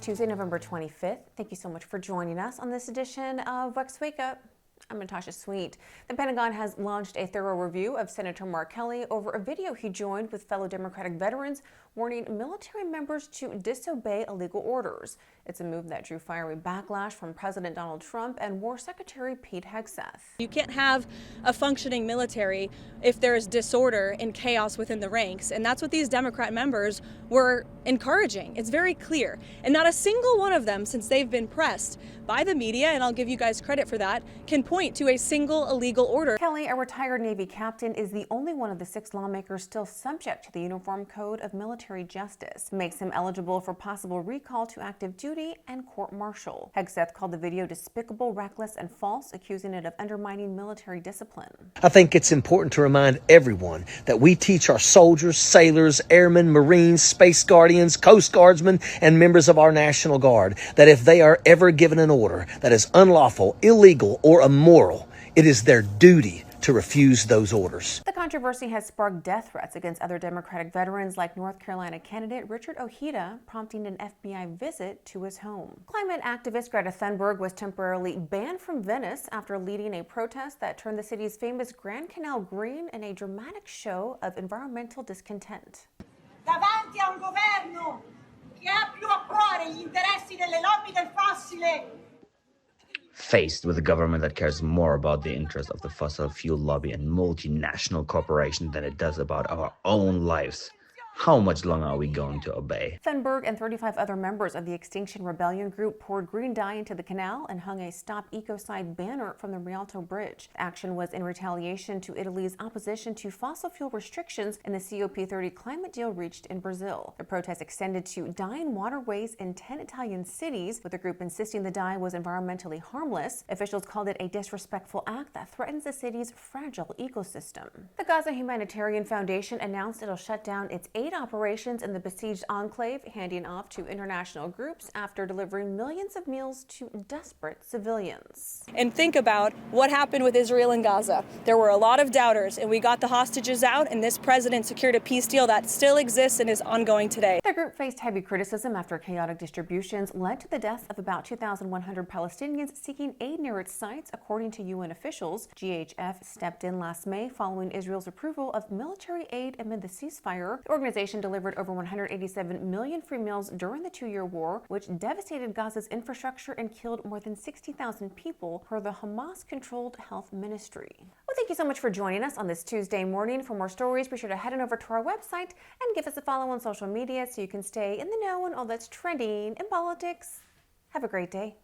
Tuesday, November 25th. Thank you so much for joining us on this edition of Wex Wake Up. I'm Natasha Sweet. The Pentagon has launched a thorough review of Senator Mark Kelly over a video he joined with fellow Democratic veterans warning military members to disobey illegal orders. It's a move that drew fiery backlash from President Donald Trump and War Secretary Pete Hegseth. You can't have a functioning military if there is disorder and chaos within the ranks, and that's what these Democrat members were encouraging. It's very clear, and not a single one of them, since they've been pressed by the media, and I'll give you guys credit for that, can point to a single illegal order. Kelly, a retired Navy captain, is the only one of the 6 lawmakers still subject to the Uniform Code of Military Justice. It makes him eligible for possible recall to active duty and court-martial. Hegseth called the video despicable, reckless, and false, accusing it of undermining military discipline. I think it's important to remind everyone that we teach our soldiers, sailors, airmen, Marines, Space Guardians, Coast Guardsmen, and members of our National Guard that if they are ever given an order that is unlawful, illegal, or immoral, it is their duty to refuse those orders. The controversy has sparked death threats against other Democratic veterans like North Carolina candidate Richard Ojeda, prompting an FBI visit to his home. Climate activist Greta Thunberg was temporarily banned from Venice after leading a protest that turned the city's famous Grand Canal green in a dramatic show of environmental discontent. Davanti a un governo che ha più a cuore gli interessi delle lobby del fossile. Faced with a government that cares more about the interests of the fossil fuel lobby and multinational corporations than it does about our own lives, how much longer are we going to obey? Thunberg and 35 other members of the Extinction Rebellion group poured green dye into the canal and hung a Stop Ecocide banner from the Rialto Bridge. The action was in retaliation to Italy's opposition to fossil fuel restrictions in the COP30 climate deal reached in Brazil. The protest extended to dyeing waterways in 10 Italian cities, with the group insisting the dye was environmentally harmless. Officials called it a disrespectful act that threatens the city's fragile ecosystem. The Gaza Humanitarian Foundation announced it'll shut down its aid operations in the besieged enclave, handing off to international groups after delivering millions of meals to desperate civilians. And think about what happened with Israel and Gaza. There were a lot of doubters, and we got the hostages out, and this president secured a peace deal that still exists and is ongoing today. The group faced heavy criticism after chaotic distributions led to the deaths of about 2,100 Palestinians seeking aid near its sites, according to UN officials. GHF stepped in last May following Israel's approval of military aid amid the ceasefire. The organization delivered over 187 million free meals during the 2-year war, which devastated Gaza's infrastructure and killed more than 60,000 people, per the Hamas-controlled health ministry. Well, thank you so much for joining us on this Tuesday morning. For more stories, be sure to head on over to our website and give us a follow on social media so you can stay in the know on all that's trending in politics. Have a great day.